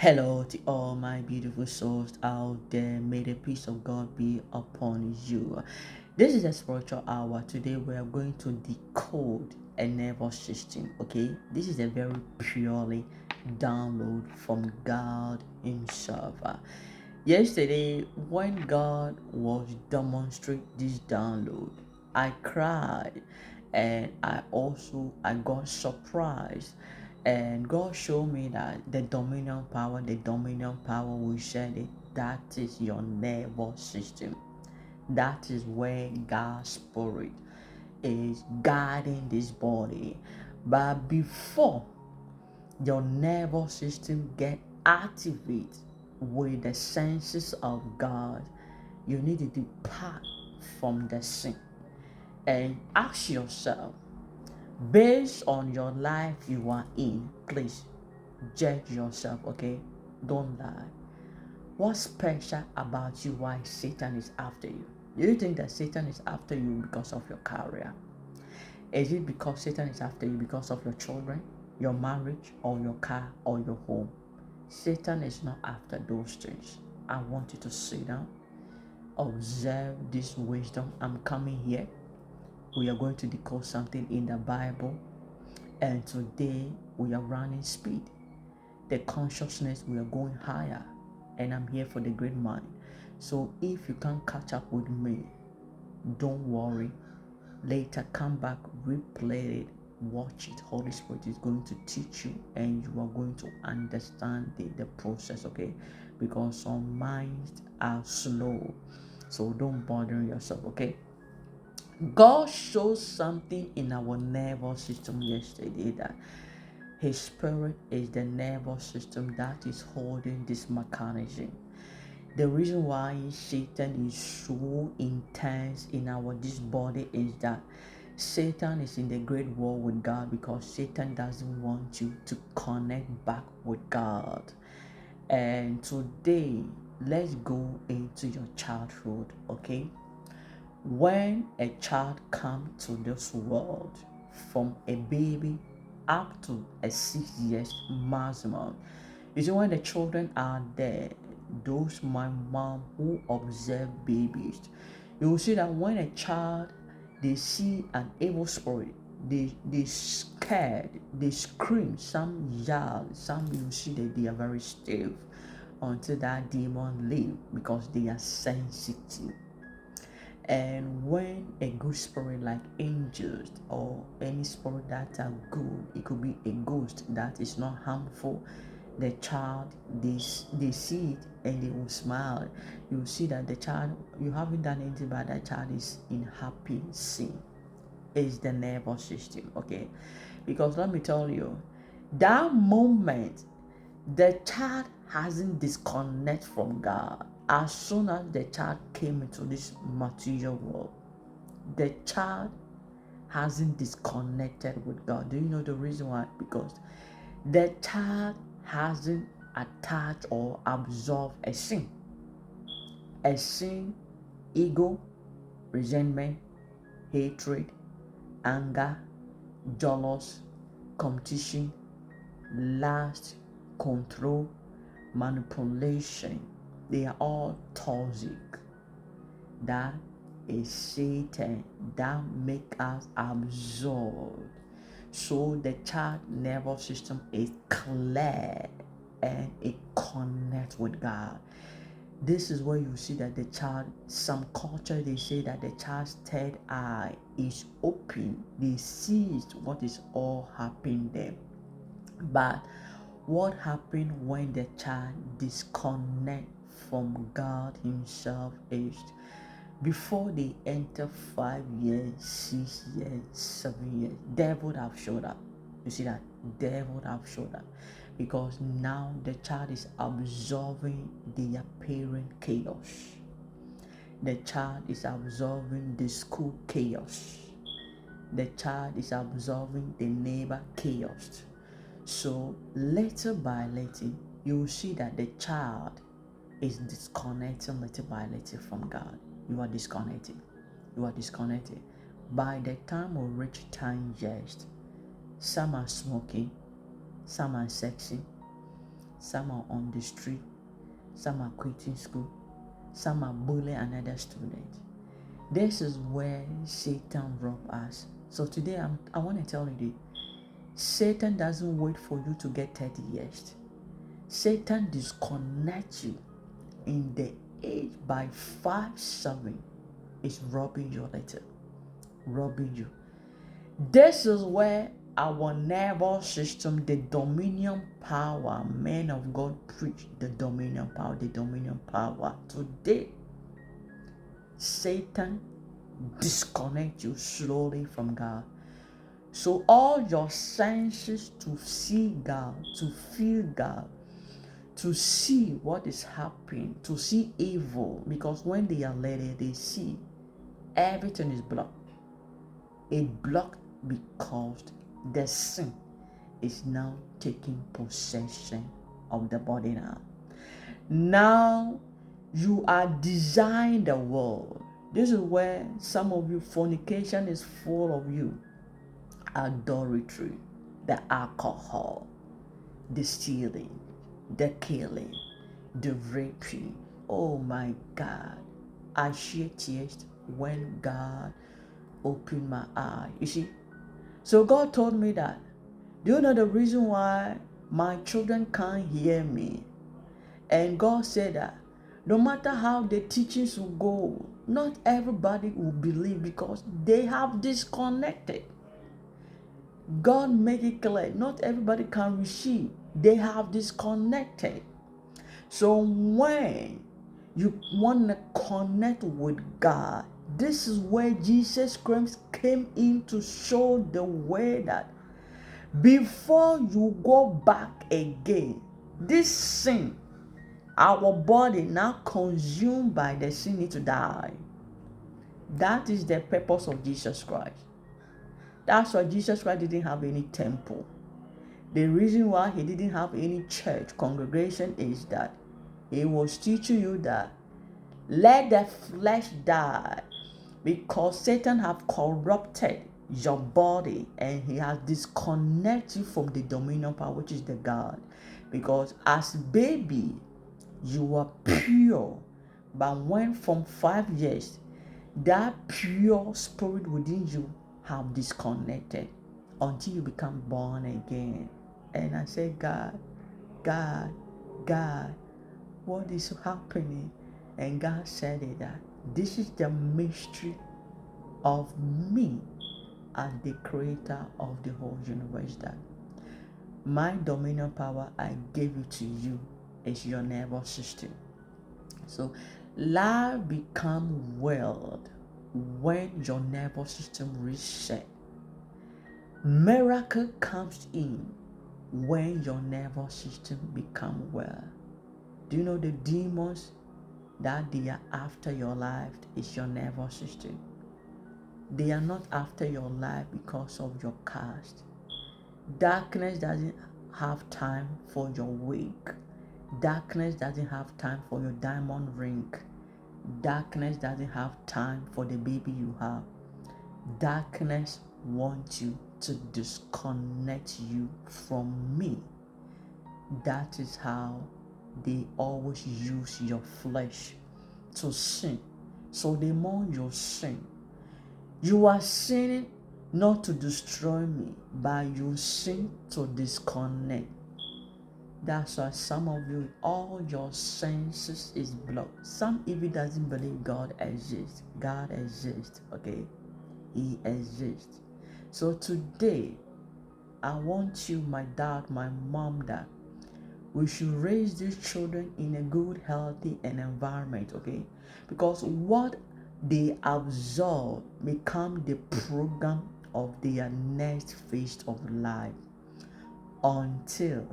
Hello to all my beautiful souls out there. May the peace of God be upon you. This is a spiritual hour. Today we are going to decode a nervous system. Okay, this is a very purely download from God Himself. Yesterday, when God was demonstrating this download, I cried and I got surprised, and God showed me that the dominion power we said it, that is your nervous system. That is where God's spirit is guiding this body. But before your nervous system get activated with the senses of God, you need to depart from the sin and ask yourself, based on your life you are in, please judge yourself, okay? Don't lie. What's special about you why Satan is after you? Do you think that Satan is after you because of your career? Is it because Satan is after you because of your children, your marriage, or your car, or your home? Satan is not after those things. I want you to sit down, observe this wisdom. I'm coming here. We are going to decode something in the Bible, and today we are running speed. The consciousness, we are going higher, and I'm here for the great mind. So if you can't catch up with me, don't worry. Later, come back, replay it, watch it. Holy Spirit is going to teach you, and you are going to understand the process, okay? Because some minds are slow, so don't bother yourself, okay? God shows something in our nervous system yesterday, that His Spirit is the nervous system that is holding this mechanism. The reason why Satan is so intense in our this body is that Satan is in the great war with God, because Satan doesn't want you to connect back with God. And today, let's go into your childhood, okay? When a child comes to this world, from a baby up to a 6 years maximum, you see, when the children are there, those my mom who observe babies, you will see that when a child, they see an evil spirit, they scared, they scream, some yell, some you see that they are very stiff until that demon leave, because they are sensitive. And when a good spirit like angels or any spirit that are good, it could be a ghost that is not harmful, the child, they see it and they will smile. You see that the child, you haven't done anything, but that child is in happy scene. Is the nervous system, okay? Because let me tell you, that moment the child hasn't disconnect from God. As soon as the child came into this material world, the child hasn't disconnected with God. Do you know the reason why? Because the child hasn't attached or absorbed a sin, ego, resentment, hatred, anger, jealous, competition, lust, control, manipulation. They are all toxic. That is Satan that make us absorb. So the child nervous system is clear and it connects with God. This is where you see that the child, some culture they say that the child's third eye is open. They see what is all happening there. But what happened when the child disconnect from God Himself is, before they enter 5 years, 6 years, 7 years, devil have showed up. You see that devil have showed up, because now the child is absorbing their parent chaos. The child is absorbing the school chaos. The child is absorbing the neighbor chaos. So little by little, you will see that the child is disconnecting little by little from God. You are disconnected. You are disconnected. By the time we reach 10 years, some are smoking, some are sexy, Some are on the street. Some are quitting school. Some are bullying another student. This is where Satan robs us. So today I want to tell you this. Satan doesn't wait for you to get 30 years. Satan disconnects you in the age by 5-7 is robbing you later. Robbing you. This is where our nervous system, the dominion power, men of God preach the dominion power, the dominion power. Today, Satan disconnect you slowly from God. So all your senses to see God, to feel God, to see what is happening, to see evil, because when they are led, they see everything is blocked. It blocked because the sin is now taking possession of the body now. Now you are designing the world. This is where some of you, fornication is full of you. Adultery, the alcohol, the stealing, the killing, the raping. Oh my God. I shed tears when God opened my eye. You see? So God told me that. Do you know the reason why my children can't hear me? And God said that no matter how the teachings will go, not everybody will believe because they have disconnected. God made it clear, not everybody can receive. They have disconnected. So when you want to connect with God, this is where Jesus Christ came in to show the way that before you go back again, this sin, our body now consumed by the sin, need to die. That is the purpose of Jesus Christ. That's why Jesus Christ didn't have any temple. The reason why he didn't have any church congregation is that he was teaching you that let the flesh die, because Satan have corrupted your body and he has disconnected you from the dominion power, which is the God. Because as baby, you are pure, but when from 5 years, that pure spirit within you have disconnected until you become born again. And I said, God, God, God, what is happening? And God said it that this is the mystery of me as the creator of the whole universe, that my dominion power I gave it to you is your nervous system. So life become world when your nervous system reset. Miracle comes in when your nervous system become well. Do you know the demons that they are after your life is your nervous system? They are not after your life because of your caste. Darkness doesn't have time for your wig. Darkness doesn't have time for your diamond ring. Darkness doesn't have time for the baby you have. Darkness wants you to disconnect you from me. That is how they always use your flesh to sin. So the more you sin, you are sinning not to destroy me, but you sin to disconnect. That's why some of you, all your senses is blocked. Some even doesn't believe God exists. God exists, okay? He exists. So today, I want you, my dad, my mom, that we should raise these children in a good, healthy environment, okay? Because what they absorb become the program of their next phase of life until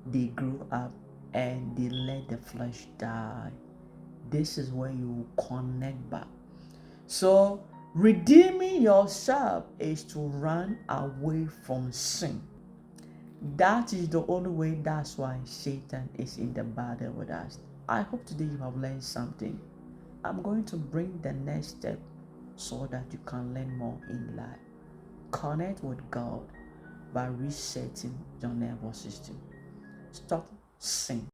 they grow up and they let the flesh die. This is where you connect back. So redeeming yourself is to run away from sin. That is the only way. That's why Satan is in the battle with us. I hope today you have learned something. I'm going to bring the next step so that you can learn more in life. Connect with God by resetting your nervous system. sing.